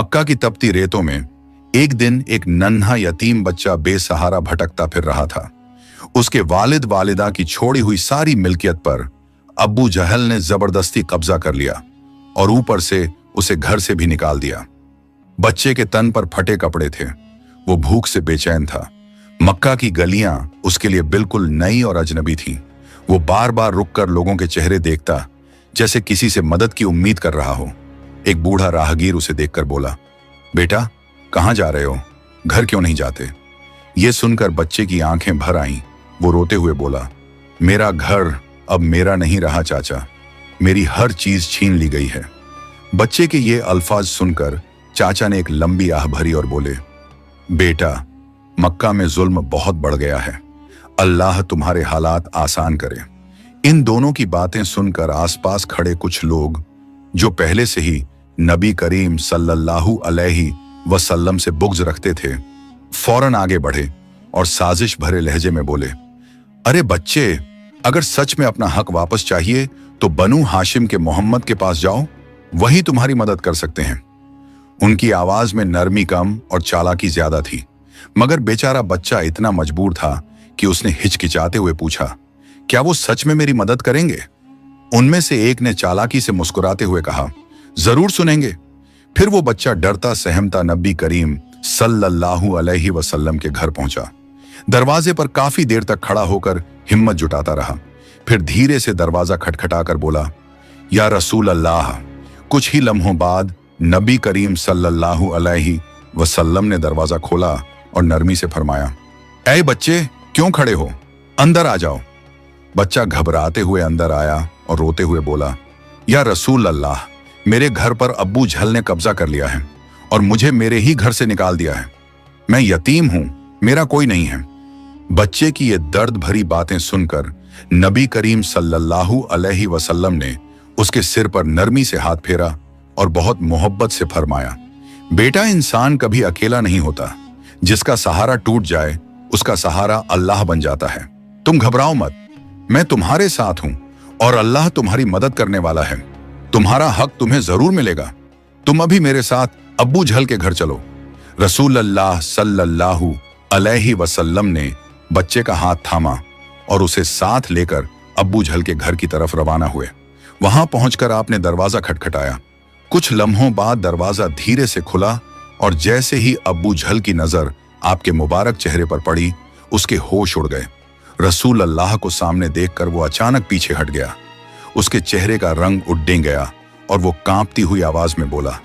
मक्का की तपती रेतों में एक दिन एक नन्हा यतीम बच्चा बेसहारा भटकता फिर रहा था। उसके वालिद वालिदा की छोड़ी हुई सारी मिल्कियत पर अब्बू जहल ने जबरदस्ती कब्जा कर लिया और ऊपर से उसे घर से भी निकाल दिया। बच्चे के तन पर फटे कपड़े थे, वो भूख से बेचैन था। मक्का की गलियां उसके लिए बिल्कुल नई और अजनबी थीं। वो बार बार रुककर लोगों के चेहरे देखता, जैसे किसी से मदद की उम्मीद कर रहा हो। एक बूढ़ा राहगीर उसे देखकर बोला, बेटा कहाँ जा रहे हो, घर क्यों नहीं जाते? ये सुनकर बच्चे की आंखें भर आईं। वो रोते हुए बोला, मेरा घर अब मेरा नहीं रहा चाचा, मेरी हर चीज छीन ली गई है। बच्चे के ये अल्फाज सुनकर चाचा ने एक लंबी आह भरी और बोले, बेटा मक्का में जुल्म बहुत बढ़ गया है, अल्लाह तुम्हारे हालात आसान करे। इन दोनों की बातें सुनकर आसपास खड़े कुछ लोग, जो पहले से ही नबी करीम सल्लल्लाहु अलैहि वसल्लम से बुग़्ज़ रखते थे, फौरन आगे बढ़े और साजिश भरे लहजे में बोले, अरे बच्चे, अगर सच में अपना हक वापस चाहिए तो बनु हाशिम के मोहम्मद के पास जाओ, वही तुम्हारी मदद कर सकते हैं। उनकी आवाज में नरमी कम और चालाकी ज्यादा थी, मगर बेचारा बच्चा इतना मजबूर था कि उसने हिचकिचाते हुए पूछा, क्या वो सच में मेरी मदद करेंगे? उनमें से एक ने चालाकी से मुस्कुराते हुए कहा, जरूर सुनेंगे। फिर वो बच्चा डरता सहमता नबी करीम सल्लल्लाहु अलैहि वसल्लम के घर पहुंचा। दरवाजे पर काफी देर तक खड़ा होकर हिम्मत जुटाता रहा। फिर धीरे से दरवाजा खटखटाकर बोला, या रसूल अल्लाह। कुछ ही लम्हों बाद नबी करीम सल्लल्लाहु अलैहि वसल्लम ने दरवाजा खोला और नरमी से फरमाया, ऐ बच्चे क्यों खड़े हो, अंदर आ जाओ। बच्चा घबराते हुए अंदर आया और रोते हुए बोला, या रसूल अल्लाह, मेरे घर पर अब्बू झल ने कब्जा कर लिया है और मुझे मेरे ही घर से निकाल दिया है। मैं यतीम हूं, मेरा कोई नहीं है। बच्चे की ये दर्द भरी बातें सुनकर नबी करीम सल्लल्लाहु अलैहि वसल्लम ने उसके सिर पर नरमी से हाथ फेरा और बहुत मोहब्बत से फरमाया, बेटा इंसान कभी अकेला नहीं होता, जिसका सहारा टूट जाए उसका सहारा अल्लाह बन जाता है। तुम घबराओ मत, मैं तुम्हारे साथ हूं और अल्लाह तुम्हारी मदद करने वाला है। तुम्हारा हक तुम्हें जरूर मिलेगा। तुम अभी मेरे साथ अब्बू झल के घर चलो। रसूल अल्लाह सल्लल्लाहु अलैहि वसल्लम ने बच्चे का हाथ थामा और उसे साथ लेकर अब्बू झल के घर की तरफ रवाना हुए। वहां पहुंचकर आपने दरवाजा खटखटाया। कुछ लम्हों बाद दरवाजा धीरे से खुला और जैसे ही अब्बू झल की नजर आपके मुबारक चेहरे पर पड़ी, उसके होश उड़ गए। रसूल अल्लाह को सामने देखकर वो अचानक पीछे हट गया। उसके चेहरे का रंग उड्डें गया और वो कांपती हुई आवाज में बोला,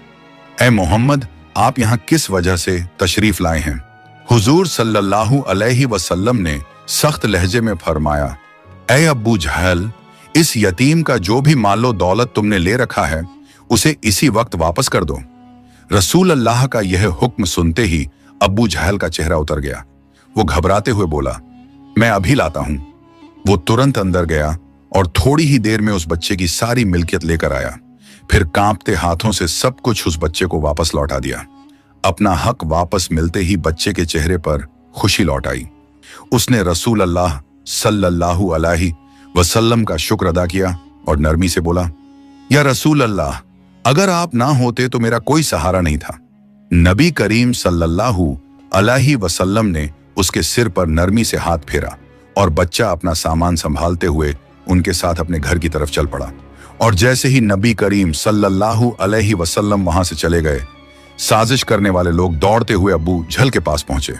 ऐ मोहम्मद, आप यहाँ किस वजह से तशरीफ लाए हैं? हुजूर सल्लल्लाहु अलैहि वसल्लम ने सख्त लहजे में फरमाया, ऐ अब्बू जहल, इस यतीम का जो भी मालो दौलत तुमने ले रखा है उसे इसी वक्त वापस कर दो। रसूल अल्लाह का यह हुक्म सुनते ही अब्बू जहल का चेहरा उतर गया। वो घबराते हुए बोला, मैं अभी लाता हूं। वो तुरंत अंदर गया और थोड़ी ही देर में उस बच्चे की सारी मिल्कियत लेकर आया। फिर कांपते हाथों से सब कुछ उस बच्चे को वापस लौटा दिया। अपना हक वापस मिलते ही बच्चे के चेहरे पर खुशी लौट आई। उसने रसूल अल्लाह सल्लल्लाहु अलैहि वसल्लम का शुक्र अदा किया और नरमी से बोला, या रसूल अल्लाह, अगर आप ना होते तो मेरा कोई सहारा नहीं था। नबी करीम सल्लल्लाहु अलैहि वसल्लम ने उसके सिर पर नरमी से हाथ फेरा और बच्चा अपना सामान संभालते हुए उनके साथ अपने घर की तरफ चल पड़ा। और जैसे ही नबी करीम सल्लल्लाहु अलैहि वसल्लम वहां से चले गए, साजिश करने वाले लोग दौड़ते हुए अब्बू झल के पास पहुंचे।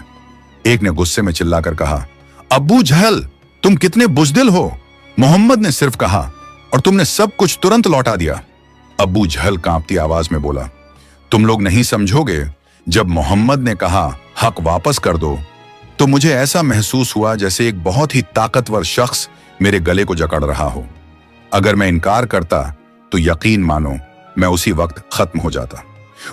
एक ने गुस्से में चिल्लाकर कहा, अब्बू झल, तुम कितने बुज़दिल हो। मोहम्मद ने सिर्फ कहा और तुमने सब कुछ तुरंत लौटा दिया। अब्बू झल कांपती आवाज में बोला, तुम लोग नहीं समझोगे, जब मोहम्मद ने कहा हक वापस कर दो तो मुझे ऐसा महसूस हुआ जैसे एक बहुत ही ताकतवर शख्स मेरे गले को जकड़ रहा हो। अगर मैं इनकार करता तो यकीन मानो मैं उसी वक्त खत्म हो जाता।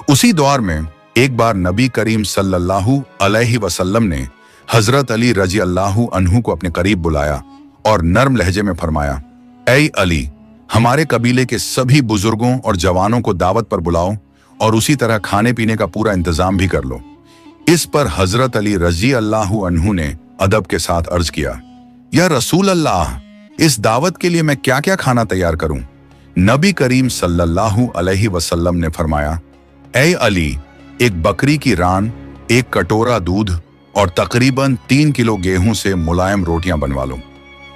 उसी दौर में एक बार नबी करीम सल्लल्लाहु अलैहि वसल्लम ने हजरत अली रजी अल्लाहु अन्हु को अपने करीब बुलाया और नर्म लहजे में फरमाया, ऐ अली, हमारे कबीले के सभी बुजुर्गों और जवानों को दावत पर बुलाओ और उसी तरह खाने पीने का पूरा इंतजाम भी कर लो। इस पर हजरत अली रजी अल्लाहु अन्हु ने अदब के साथ अर्ज किया, या रसूल अल्लाह, इस दावत के लिए मैं क्या क्या खाना तैयार करूं? नबी करीम सल्लल्लाहु अलैहि वसल्लम ने फरमाया, ऐ अली, एक बकरी की रान, एक कटोरा दूध और तकरीबन 3 किलो गेहूं से मुलायम रोटियां बनवा लो।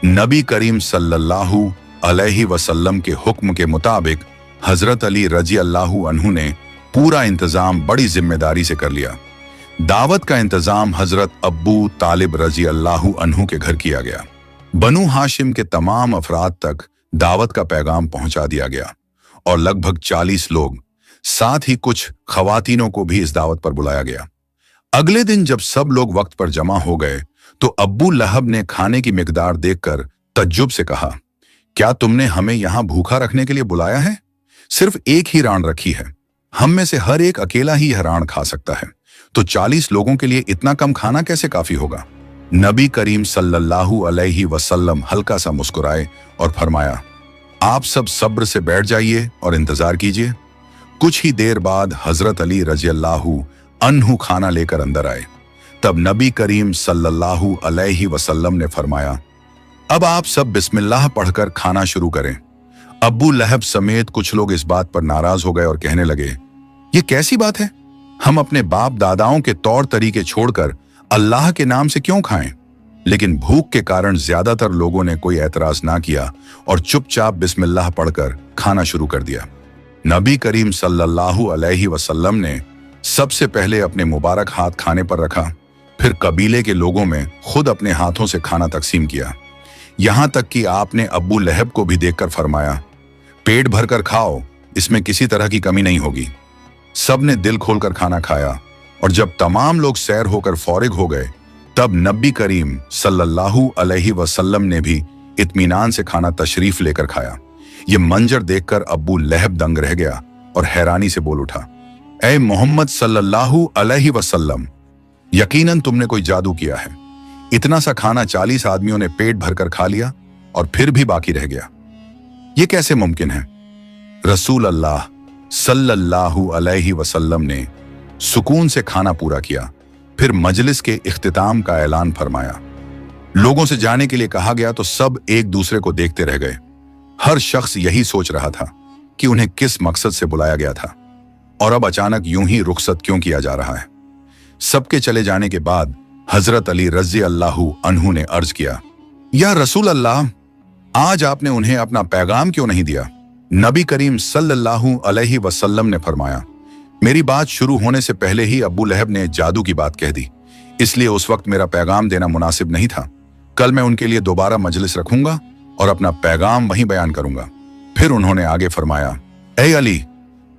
नबी करीम सल्लल्लाहु अलैहि वसल्लम के हुक्म के मुताबिक हजरत अली रजी अल्लाहु अन्हु ने पूरा इंतजाम बड़ी जिम्मेदारी से कर लिया। दावत का इंतजाम हजरत अब्बू तालिब रजी अल्लाहु अन्हु के घर किया गया। बनु हाशिम के तमाम अफराद तक दावत का पैगाम पहुंचा दिया गया और लगभग 40 लोग, साथ ही कुछ खवातीनों को भी इस दावत पर बुलाया गया। अगले दिन जब सब लोग वक्त पर जमा हो गए तो अब्बू लहब ने खाने की मिकदार देखकर तज्जुब से कहा, क्या तुमने हमें यहां भूखा रखने के लिए बुलाया है? सिर्फ एक ही रान रखी है, हम में से हर एक अकेला ही यह रान खा सकता है, तो 40 लोगों के लिए इतना कम खाना कैसे काफी होगा? नबी करीम सल्लल्लाहु अलैहि वसल्लम हल्का सा मुस्कुराए और फरमाया, आप सब सब्र से बैठ जाइए और इंतजार कीजिए। कुछ ही देर बाद हजरत अली रजी अल्लाहु अन्हु खाना लेकर अंदर आए। तब नबी करीम सल्लल्लाहु अलैहि वसल्लम ने फरमाया, अब आप सब बिस्मिल्लाह पढ़कर खाना शुरू करें। अब्बू लहब समेत कुछ लोग इस बात पर नाराज हो गए और कहने लगे, ये कैसी बात है? हम अपने बाप दादाओं के तौर तरीके छोड़कर अल्लाह के नाम से क्यों खाएं? लेकिन भूख के कारण ज्यादातर लोगों ने कोई एतराज ना किया और चुपचाप बिस्मिल्लाह पढ़कर खाना शुरू कर दिया। नबी करीम सल्लल्लाहु अलैहि वसल्लम ने सबसे पहले अपने मुबारक हाथ खाने पर रखा, फिर कबीले के लोगों में खुद अपने हाथों से खाना तकसीम किया। यहां तक कि आपने अब्बू लहब को भी देखकर फरमाया, पेट भरकर खाओ, इसमें किसी तरह की कमी नहीं होगी। सब ने दिल खोलकर खाना खाया और जब तमाम लोग सैर होकर फौरिग हो गए तब नबी करीम सल्लल्लाहु अलैहि वसल्लम ने भी इत्मीनान से खाना तशरीफ लेकर खाया। ये मंजर देखकर अब्बू लहब दंग रह गया और हैरानी से बोल उठा, ऐ मोहम्मद सल्लल्लाहु अलैहि वसल्लम, यकीनन तुमने कोई जादू किया है। इतना सा खाना 40 आदमियों ने पेट भरकर खा लिया और फिर भी बाकी रह गया, ये कैसे मुमकिन है? रसूल अल्लाह सल्लल्लाहु अलैहि वसल्लम ने सुकून से खाना पूरा किया, फिर मजलिस के इख्तिताम का ऐलान फरमाया। लोगों से जाने के लिए कहा गया तो सब एक दूसरे को देखते रह गए। हर शख्स यही सोच रहा था कि उन्हें किस मकसद से बुलाया गया था और अब अचानक यूं ही रुखसत क्यों किया जा रहा है। सबके चले जाने के बाद हजरत अली रज़ी अल्लाहु अन्हु ने अर्ज किया, या रसूल अल्लाह, आज आपने उन्हें अपना पैगाम क्यों नहीं दिया? नबी करीम सल्लल्लाहु अलैहि वसल्लम ने फरमाया, मेरी बात शुरू होने से पहले ही अब्बू लहब ने जादू की बात कह दी, इसलिए उस वक्त मेरा पैगाम देना मुनासिब नहीं था। कल मैं उनके लिए दोबारा मजलिस रखूंगा और अपना पैगाम वहीं बयान करूंगा। फिर उन्होंने आगे फरमाया, ऐ अली,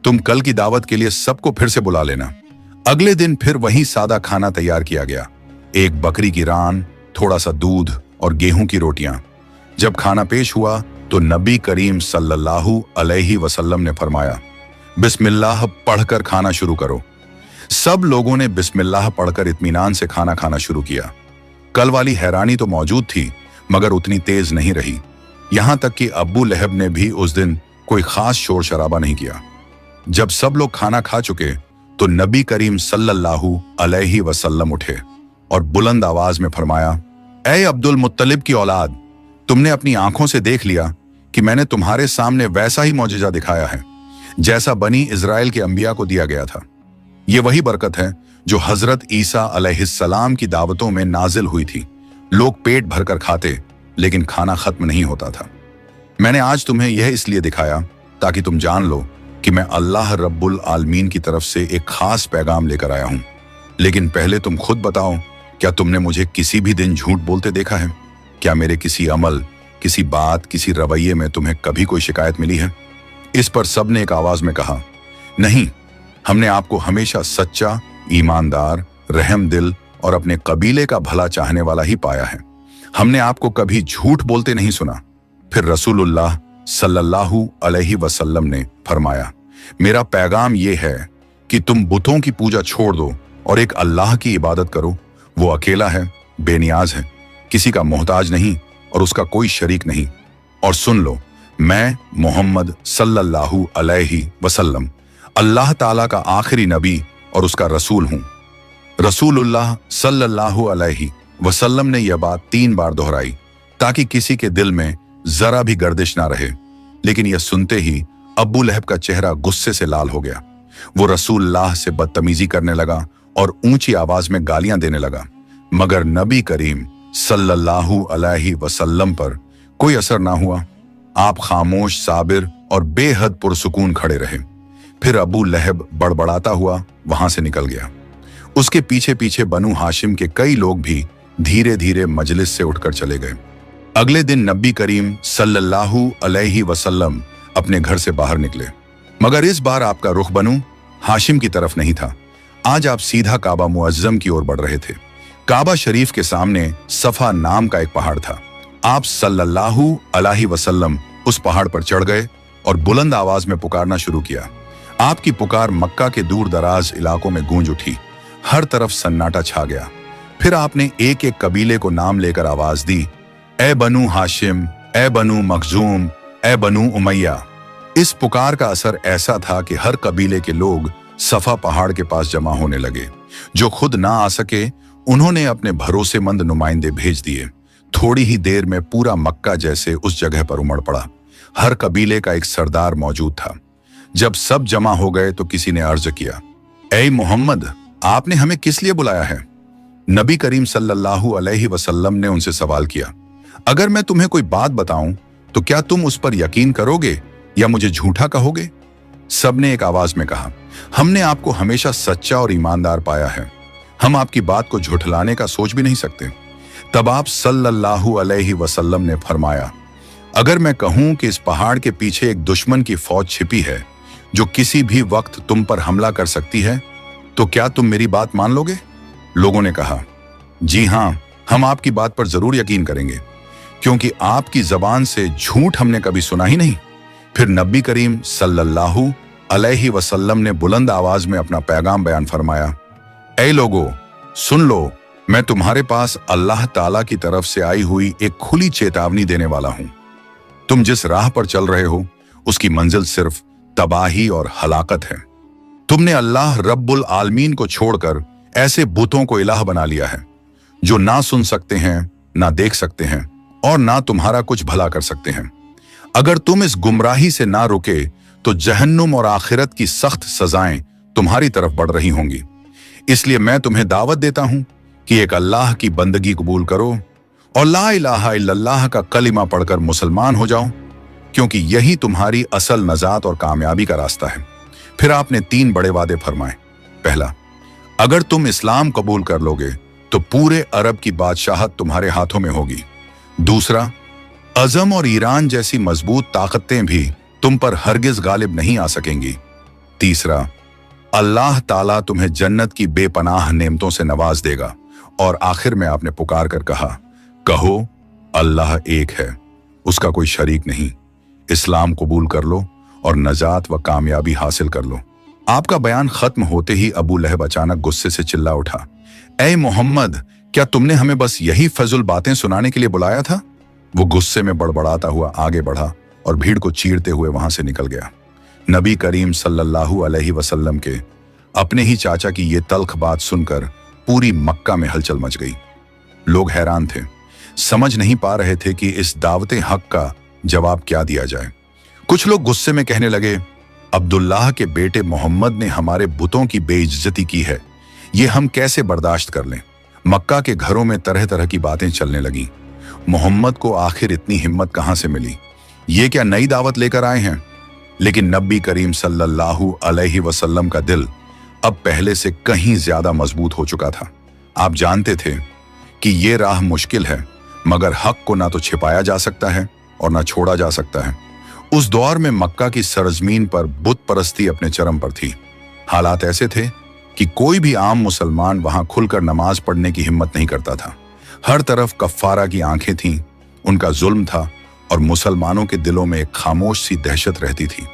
तुम कल की दावत के लिए सबको फिर से बुला लेना। अगले दिन फिर वही सादा खाना तैयार किया गया, एक बकरी की रान, थोड़ा सा दूध और गेहूं की रोटियां। जब खाना पेश हुआ तो नबी करीम सल्लल्लाहु अलैहि वसल्लम ने फरमाया, बिस्मिल्लाह पढ़कर खाना शुरू करो। सब लोगों ने बिस्मिल्लाह पढ़कर इत्मीनान से खाना खाना शुरू किया। कल वाली हैरानी तो मौजूद थी मगर उतनी तेज नहीं रही। यहां तक कि अब्बू लहब ने भी उस दिन कोई खास शोर शराबा नहीं किया। जब सब लोग खाना खा चुके तो नबी करीम सल्लल्लाहु अलैहि वसल्लम उठे और बुलंद आवाज में फरमाया, ऐ अब्दुल मुत्तलिब की औलाद, तुमने अपनी आंखों से देख लिया कि मैंने तुम्हारे सामने वैसा ही मौजज़ा दिखाया है जैसा बनी इज़राइल के अंबिया को दिया गया था। ये वही बरकत है जो हजरत ईसा अलैहिस्सलाम की दावतों में नाजिल हुई थी। लोग पेट भरकर खाते लेकिन खाना खत्म नहीं होता था। मैंने आज तुम्हें यह इसलिए दिखाया ताकि तुम जान लो कि मैं अल्लाह रब्बुल आलमीन की तरफ से एक खास पैगाम लेकर आया हूं। लेकिन पहले तुम खुद बताओ, क्या तुमने मुझे किसी भी दिन झूठ बोलते देखा है? क्या मेरे किसी अमल, किसी बात, किसी रवैये में तुम्हें कभी कोई शिकायत मिली है? इस पर सबने एक आवाज में कहा, नहीं, हमने आपको हमेशा सच्चा, ईमानदार, रहम दिल और अपने कबीले का भला चाहने वाला ही पाया है। हमने आपको कभी झूठ बोलते नहीं सुना। फिर रसूलुल्लाह सल्लल्लाहु अलैहि वसल्लम ने फरमाया, मेरा पैगाम यह है कि तुम बुतों की पूजा छोड़ दो और एक अल्लाह की इबादत करो। वो अकेला है, बेनियाज है, किसी का मोहताज नहीं और उसका कोई शरीक नहीं। और सुन लो, मैं मोहम्मद सल्लल्लाहु अलैहि वसल्लम अल्लाह ताला का आखिरी नबी और उसका रसूल हूं। रसूलुल्लाह सल्लल्लाहु अलैहि वसल्लम ने यह बात 3 बार दोहराई ताकि किसी के दिल में जरा भी गर्दिश ना रहे। लेकिन यह सुनते ही अब्बू लहब का चेहरा गुस्से से लाल हो गया। वो रसूलुल्लाह से बदतमीजी करने लगा और ऊंची आवाज में गालियां देने लगा, मगर नबी करीम सल्लल्लाहु अलैहि वसल्लम पर कोई असर ना हुआ। आप खामोश, साबिर और बेहद पुरसुकून खड़े रहे। फिर अबू लहब बड़बड़ाता हुआ वहां से निकल गया। उसके पीछे पीछे बनु हाशिम के कई लोग भी धीरे धीरे मजलिस से उठकर चले गए। अगले दिन नबी करीम सल्लल्लाहु अलैहि वसल्लम अपने घर से बाहर निकले, मगर इस बार आपका रुख बनु हाशिम की तरफ नहीं था। आज आप सीधा काबा मुअज्जम की ओर बढ़ रहे थे। काबा शरीफ के सामने सफा नाम का एक पहाड़ था। आप सल्लल्लाहु अलैहि वसल्लम उस पहाड़ पर चढ़ गए और बुलंद आवाज में पुकारना शुरू किया। आपकी पुकार मक्का के दूर दराज इलाकों में गूंज उठी। हर तरफ सन्नाटा छा गया। फिर आपने एक एक कबीले को नाम लेकर आवाज दी, ए बनु हाशिम, ए बनु मखजूम, ए बनु उमैया। इस पुकार का असर ऐसा था कि हर कबीले के लोग सफा पहाड़ के पास जमा होने लगे। जो खुद ना आ सके, उन्होंने अपने भरोसेमंद नुमाइंदे भेज दिए। थोड़ी ही देर में पूरा मक्का जैसे उस जगह पर उमड़ पड़ा। हर कबीले का एक सरदार मौजूद था। जब सब जमा हो गए तो किसी ने अर्ज किया, ए मोहम्मद, आपने हमें किस लिए बुलाया है? नबी करीम सल्लल्लाहु अलैहि वसल्लम ने उनसे सवाल किया, अगर मैं तुम्हें कोई बात बताऊं तो क्या तुम उस पर यकीन करोगे या मुझे झूठा कहोगे? सबने एक आवाज में कहा, हमने आपको हमेशा सच्चा और ईमानदार पाया है। हम आपकी बात को झुठलाने का सोच भी नहीं सकते। तब आप सल्लल्लाहु अलैहि वसल्लम ने फरमाया, अगर मैं कहूं कि इस पहाड़ के पीछे एक दुश्मन की फौज छिपी है जो किसी भी वक्त तुम पर हमला कर सकती है, तो क्या तुम मेरी बात मान लोगे? लोगों ने कहा, जी हां, हम आपकी बात पर जरूर यकीन करेंगे, क्योंकि आपकी जबान से झूठ हमने कभी सुना ही नहीं। फिर नबी करीम सल्लल्लाहु अलैहि वसल्लम ने बुलंद आवाज में अपना पैगाम बयान फरमाया, ऐ लोगों, सुन लो, मैं तुम्हारे पास अल्लाह ताला की तरफ से आई हुई एक खुली चेतावनी देने वाला हूं। तुम जिस राह पर चल रहे हो उसकी मंजिल सिर्फ तबाही और हलाकत है। तुमने अल्लाह रब्बुल आलमीन को छोड़कर ऐसे बुतों को इलाह बना लिया है जो ना सुन सकते हैं, ना देख सकते हैं और ना तुम्हारा कुछ भला कर सकते हैं। अगर तुम इस गुमराही से ना रुके तो जहन्नुम और आखिरत की सख्त सजाएं तुम्हारी तरफ बढ़ रही होंगी। इसलिए मैं तुम्हें दावत देता हूं कि एक अल्लाह की बंदगी कबूल करो और ला इलाहा इल्लल्लाह का कलिमा पढ़कर मुसलमान हो जाओ, क्योंकि यही तुम्हारी असल नजात और कामयाबी का रास्ता है। फिर आपने 3 बड़े वादे फरमाए। पहला, अगर तुम इस्लाम कबूल कर लोगे तो पूरे अरब की बादशाहत तुम्हारे हाथों में होगी। दूसरा, अजम और ईरान जैसी मजबूत ताकतें भी तुम पर हरगिज गालिब नहीं आ सकेंगी। तीसरा, अल्लाह ताला तुम्हें जन्नत की बेपनाह नेमतों से नवाज देगा। और आखिर में आपने पुकार कर कहा, कहो अल्लाह एक है, उसका कोई शरीक नहीं। इस्लाम कबूल कर लो और नजात व कामयाबी हासिल कर लो। आपका बयान खत्म होते ही अबू लहब अचानक गुस्से से चिल्ला उठा, ऐ मोहम्मद, क्या तुमने हमें बस यही फजुल बातें सुनाने के लिए बुलाया था? वो गुस्से में बड़बड़ाता हुआ आगे बढ़ा और भीड़ को चीरते हुए वहां से निकल गया। नबी करीम सल्लल्लाहु अलैहि वसल्लम के अपने ही चाचा की ये तल्ख बात सुनकर पूरी मक्का में हलचल मच गई। लोग हैरान थे, समझ नहीं पा रहे थे कि इस दावते हक का जवाब क्या दिया जाए। कुछ लोग गुस्से में कहने लगे, अब्दुल्लाह के बेटे मोहम्मद ने हमारे बुतों की बेइज्जती की है, ये हम कैसे बर्दाश्त कर लें। मक्का के घरों में तरह तरह की बातें चलने लगीं। मोहम्मद को आखिर इतनी हिम्मत कहां से मिली? ये क्या नई दावत लेकर आए हैं? लेकिन नबी करीम सल्लल्लाहु अलैहि वसल्लम का दिल अब पहले से कहीं ज्यादा मजबूत हो चुका था। आप जानते थे कि ये राह मुश्किल है, मगर हक को ना तो छिपाया जा सकता है और ना छोड़ा जा सकता है। उस दौर में मक्का की सरजमीन पर बुत परस्ती अपने चरम पर थी। हालात ऐसे थे कि कोई भी आम मुसलमान वहां खुलकर नमाज पढ़ने की हिम्मत नहीं करता था। हर तरफ कफ्फारा की आंखें थीं, उनका जुल्म था और मुसलमानों के दिलों में एक खामोश सी दहशत रहती थी।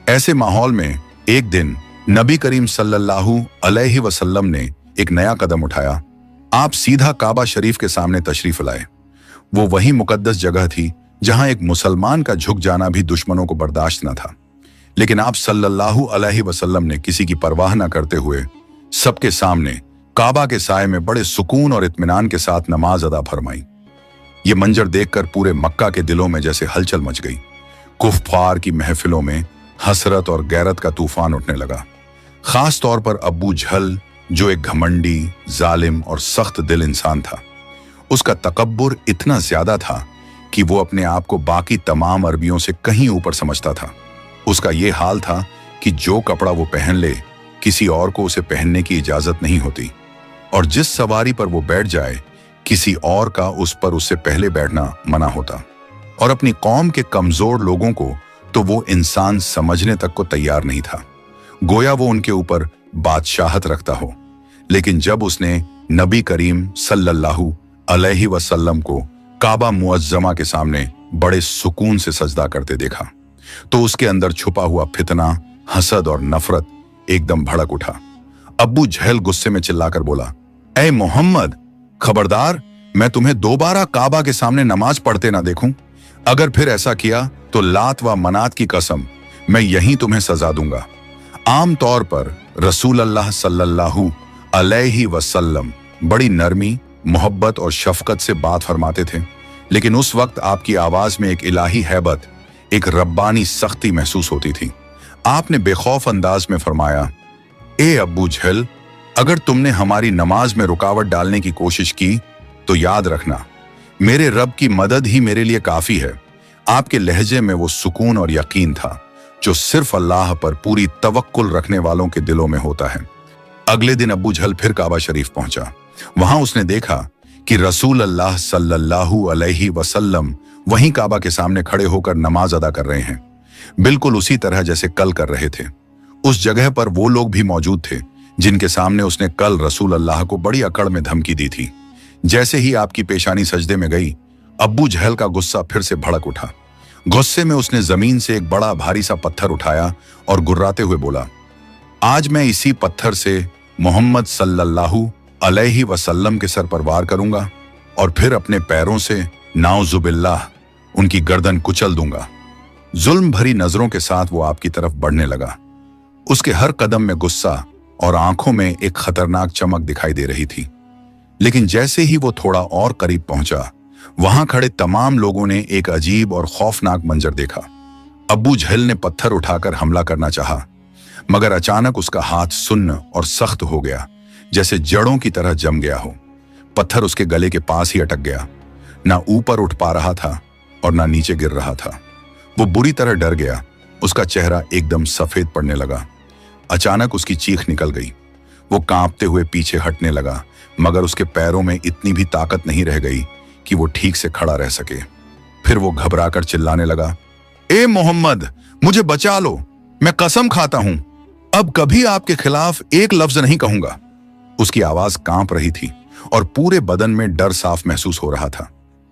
ऐसे माहौल में एक दिन नबी करीम सल्लल्लाहु अलैहि वसल्लम ने एक नया कदम उठाया। आप सीधा काबा शरीफ के सामने तशरीफ लाए। वो वही मुकद्दस जगह थी जहां एक मुसलमान का झुक जाना भी दुश्मनों को बर्दाश्त न था। लेकिन आप सल्लल्लाहु अलैहि वसल्लम ने किसी की परवाह न करते हुए सबके सामने काबा के साए में बड़े सुकून और इत्मीनान के साथ नमाज अदा फरमाई। ये मंजर देखकर पूरे मक्का के दिलों में जैसे हलचल मच गई। कुफ्फार की महफिलों में हसरत और गैरत का तूफान उठने लगा। खास तौर पर अब्बू जहल, जो एक घमंडी, जालिम और सख्त दिल इंसान था। उसका तकब्बुर इतना ज्यादा था कि वो अपने आप को बाकी तमाम अरबियों से कहीं ऊपर समझता था। उसका ये हाल था कि जो कपड़ा वो पहन ले, किसी और को उसे पहनने की इजाजत नहीं होती, और जिस सवारी पर वो बैठ जाए, किसी और का उस पर उससे पहले बैठना मना होता। और अपनी कौम के कमजोर लोगों को तो वो इंसान समझने तक को तैयार नहीं था, गोया वो उनके ऊपर बादशाहत रखता हो। लेकिन जब उसने नबी करीम सल्लल्लाहु अलैहि वसल्लम को काबा मुअज्जमा के सामने बड़े सुकून से सजदा करते देखा, तो उसके अंदर छुपा हुआ फितना, हसद और नफरत एकदम भड़क उठा। अब्बू जहल गुस्से में चिल्लाकर बोला, ऐ मोहम्मद, खबरदार, मैं तुम्हें दोबारा काबा के सामने नमाज पढ़ते ना देखूं। अगर फिर ऐसा किया तो लात व मनात की कसम, मैं यहीं तुम्हें सजा दूंगा। आम तौर पर रसूल अल्लाह सल्लल्लाहु अलैहि वसल्लम बड़ी नरमी, मोहब्बत और शफकत से बात फरमाते थे, लेकिन उस वक्त आपकी आवाज में एक इलाही हैबत, एक रब्बानी सख्ती महसूस होती थी। आपने बेखौफ अंदाज में फरमाया, ए अब्बू जहल, अगर तुमने हमारी नमाज में रुकावट डालने की कोशिश की तो याद रखना, मेरे रब की मदद ही मेरे लिए काफी है। आपके लहजे में वो सुकून और यकीन था जो सिर्फ अल्लाह पर पूरी तवक्कुल रखने वालों के दिलों में होता है। अगले दिन अब्बू जहल फिर काबा शरीफ पहुंचा। वहां उसने देखा कि रसूल अल्लाह सल्लल्लाहु अलैहि वसल्लम वहीं काबा के सामने खड़े होकर नमाज अदा कर रहे हैं, बिल्कुल उसी तरह जैसे कल कर रहे थे। उस जगह पर वो लोग भी मौजूद थे जिनके सामने उसने कल रसूल अल्लाह को बड़ी अकड़ में धमकी दी थी। जैसे ही आपकी पेशानी सजदे में गई, अब्बू जहल का गुस्सा फिर से भड़क उठा। गुस्से में उसने जमीन से एक बड़ा भारी सा पत्थर उठाया और गुर्राते हुए बोला, आज मैं इसी पत्थर से मोहम्मद सल्लल्लाहु अलैहि वसल्लम के सर पर वार करूंगा और फिर अपने पैरों से नाउजुबिल्लाह उनकी गर्दन कुचल दूंगा। जुल्म भरी नजरों के साथ वो आपकी तरफ बढ़ने लगा। उसके हर कदम में गुस्सा और आंखों में एक खतरनाक चमक दिखाई दे रही थी। लेकिन जैसे ही वो थोड़ा और करीब पहुंचा, वहां खड़े तमाम लोगों ने एक अजीब और खौफनाक मंजर देखा। अब्बू जहल ने पत्थर उठाकर हमला करना चाहा, मगर अचानक उसका हाथ सुन्न और सख्त हो गया, जैसे जड़ों की तरह जम गया हो। पत्थर उसके गले के पास ही अटक गया, ना ऊपर उठ पा रहा था और ना नीचे गिर रहा था। वो बुरी तरह डर गया, उसका चेहरा एकदम सफेद पड़ने लगा। अचानक उसकी चीख निकल गई। वो कांपते हुए पीछे हटने लगा, मगर उसके पैरों में इतनी भी ताकत नहीं रह गई कि वो ठीक से खड़ा रह सके। फिर वो घबराकर चिल्लाने लगा, ए मोहम्मद, मुझे बचा लो, मैं कसम खाता हूं अब कभी आपके खिलाफ एक लफ्ज नहीं कहूंगा। उसकी आवाज कांप रही थी और पूरे बदन में डर साफ महसूस हो रहा था।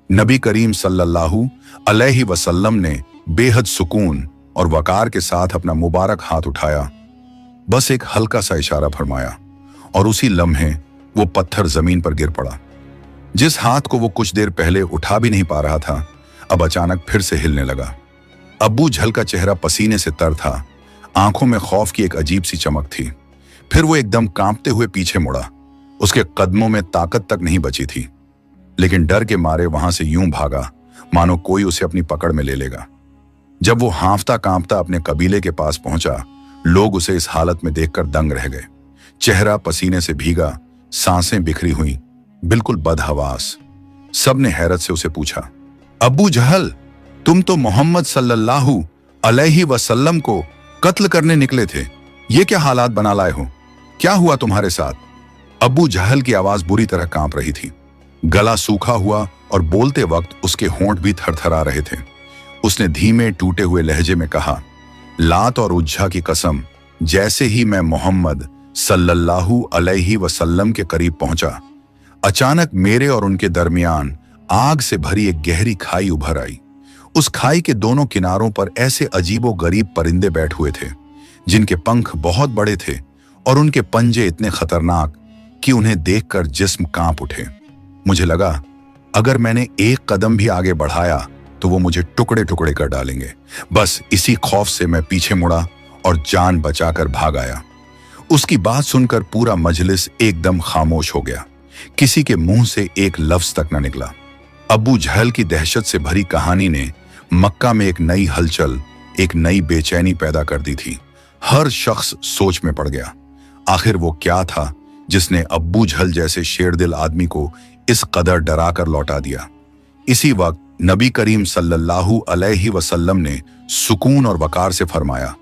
नबी करीम सल्लल्लाहु अलैहि वसल्लम ने बेहद सुकून और वकार के साथ अपना मुबारक हाथ उठाया, बस एक हल्का सा इशारा फरमाया और उसी लम्हे वो पत्थर जमीन पर गिर पड़ा। जिस हाथ को वो कुछ देर पहले उठा भी नहीं पा रहा था, अब अचानक फिर से हिलने लगा। अब्बू जहल का चेहरा पसीने से तर था, आंखों में खौफ की एक अजीब सी चमक थी। फिर वो एकदम कांपते हुए पीछे मुड़ा। उसके कदमों में ताकत तक नहीं बची थी, लेकिन डर के मारे वहां से यूं भागा मानो कोई उसे अपनी पकड़ में ले लेगा। जब वो हांफता कांपता अपने कबीले के पास पहुंचा, लोग उसे इस हालत में देखकर दंग रह गए। चेहरा पसीने से भीगा, सांसें बिखरी हुई, बिल्कुल बदहवास। सबने हैरत से उसे पूछा, अब्बू जहल, तुम तो मोहम्मद सल्लल्लाहु अलैहि वसल्लम को कत्ल करने निकले थे, ये क्या हालात बना लाए हो? क्या हुआ तुम्हारे साथ? अब्बू जहल की आवाज बुरी तरह कांप रही थी। गला सूखा हुआ और बोलते वक्त उसके होंठ भी थरथरा रहे थे। उसने धीमे टूटे हुए लहजे में कहा, लात और उज्जा की कसम, जैसे ही मैं मोहम्मद सल्लल्लाहु अलैहि वसल्लम के करीब पहुंचा, अचानक मेरे और उनके दरमियान आग से भरी एक गहरी खाई उभर आई। उस खाई के दोनों किनारों पर ऐसे अजीबो गरीब परिंदे बैठ हुए थे जिनके पंख बहुत बड़े थे और उनके पंजे इतने खतरनाक कि उन्हें देखकर जिस्म कांप उठे। मुझे लगा अगर मैंने एक कदम भी आगे बढ़ाया तो वो मुझे टुकड़े टुकड़े कर डालेंगे। बस इसी खौफ से मैं पीछे मुड़ा और जान बचाकर भाग आया। उसकी बात सुनकर पूरा मजलिस एकदम खामोश हो गया। किसी के मुंह से एक लफ्ज तक न निकला। अब्बू जहल की दहशत से भरी कहानी ने मक्का में एक नई हलचल, एक नई बेचैनी पैदा कर दी थी। हर शख्स सोच में पड़ गया। आखिर वो क्या था जिसने अब्बू जहल जैसे शेरदिल आदमी को इस कदर डरा कर लौटा दिया। इसी वक्त नबी करीम सल्लल्लाहु अलैहि वसल्लम ने सुकून और वकार से फरमाया,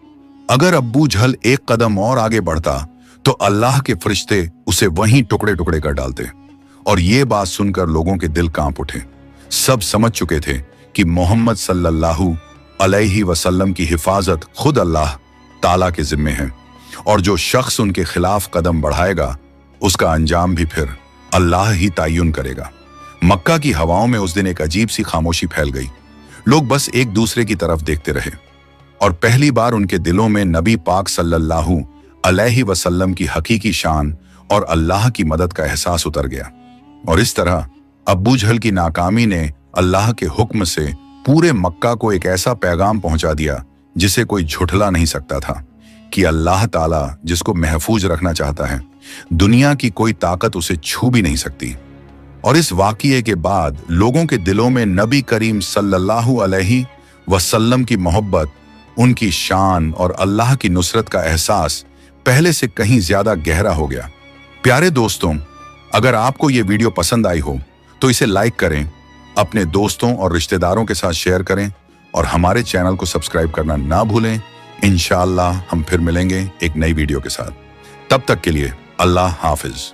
अगर अब्बू जहल एक कदम और आगे बढ़ता तो अल्लाह के फरिश्ते उसे वहीं टुकड़े टुकड़े कर डालते। और ये बात सुनकर लोगों के दिल कांप उठे। सब समझ चुके थे कि मोहम्मद सल्लल्लाहु अलैहि वसल्लम की हिफाजत खुद अल्लाह ताला के जिम्मे है, और जो शख्स उनके खिलाफ कदम बढ़ाएगा उसका अंजाम भी फिर अल्लाह ही तयन करेगा। मक्का की हवाओं में उस दिन एक अजीब सी खामोशी फैल गई। लोग बस एक दूसरे की तरफ देखते रहे, और पहली बार उनके दिलों में नबी पाक सल्लल्लाहु अलैहि वसल्लम की हकीकी शान और अल्लाह की मदद का एहसास उतर गया। और इस तरह अब्बू जहल की नाकामी ने अल्लाह के हुक्म से पूरे मक्का को एक ऐसा पैगाम पहुंचा दिया जिसे कोई झुठला नहीं सकता था कि अल्लाह ताला जिसको महफूज रखना चाहता है, दुनिया की कोई ताकत उसे छू भी नहीं सकती। और इस वाक़ये के बाद लोगों के दिलों में नबी करीम सल्लल्लाहु अलैहि वसल्लम की मोहब्बत, उनकी शान और अल्लाह की नुसरत का एहसास पहले से कहीं ज्यादा गहरा हो गया। प्यारे दोस्तों, अगर आपको ये वीडियो पसंद आई हो तो इसे लाइक करें, अपने दोस्तों और रिश्तेदारों के साथ शेयर करें, और हमारे चैनल को सब्सक्राइब करना ना भूलें। इंशाअल्लाह हम फिर मिलेंगे एक नई वीडियो के साथ। तब तक के लिए अल्लाह हाफिज।